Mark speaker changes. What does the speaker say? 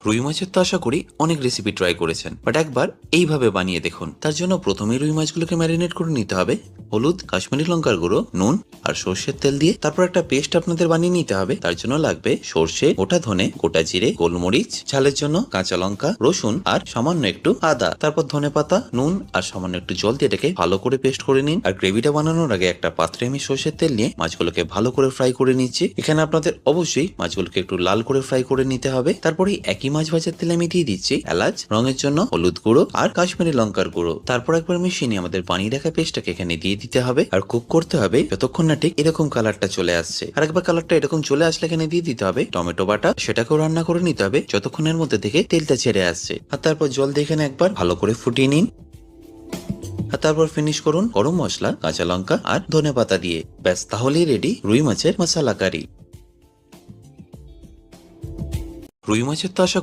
Speaker 1: রুই মাছের তো আশা করি অনেক রেসিপি ট্রাই করেছেন, বাট একবার এইভাবে বানিয়ে দেখুন। তার জন্য প্রথমেই রুই মাছগুলোকে ম্যারিনেট করে নিতে হবে হলুদ, কাশ্মীরি লঙ্কার গুঁড়ো, নুন আর সর্ষের তেল দিয়ে। তারপর একটা পেস্ট আপনাদের বানিয়ে নিতে হবে। তার জন্য লাগবে সর্ষে, গোটা ধনে, গোটা জিরে, গোলমরিচ, ঝালের জন্য কাঁচা লঙ্কা, রসুন আর সামান্য একটু আদা। তারপর ধনে পাতা, নুন আর সামান্য একটু জল দিয়ে এটাকে ভালো করে পেস্ট করে নিন। আর গ্রেভিটা বানানোর আগে একটা পাত্রে আমি সর্ষের তেল নিয়ে মাছগুলোকে ভালো করে ফ্রাই করে নিচ্ছি। এখানে আপনাদের অবশ্যই মাছগুলোকে একটু লাল করে ফ্রাই করে নিতে হবে। তারপরে একই মাছ ভাজার তেলে আমি দিয়ে দিচ্ছি এলাচ, রঙের জন্য হলুদ গুঁড়ো আর কাশ্মীরি লঙ্কার গুঁড়ো। তারপর একবার মিশিয়ে নিয়ে আমাদের বানিয়ে রাখা পেস্টটাকে এখানে দিয়ে দিতে হবে আর কুক করতে হবে যতক্ষণ না ঠিক এরকম কালারটা চলে আসছে। আর একবার কালারটা এরকম চলে আসলে এখানে দিয়ে দিতে হবে টমেটো বাটা। সেটাকেও রান্না করে নিতে হবে যতক্ষণের মধ্যে থেকে তেলটা ছেড়ে আসছে। আর তারপর জল দিয়ে এখানে একবার ভালো করে ফুটিয়ে নিন। আর তারপর ফিনিশ করুন গরম মশলা, কাঁচা লঙ্কা আর ধনে পাতা দিয়ে। ব্যাস, তাহলেই রেডি রুই মাছের মশলা কারি। রুই মাছের তো আশা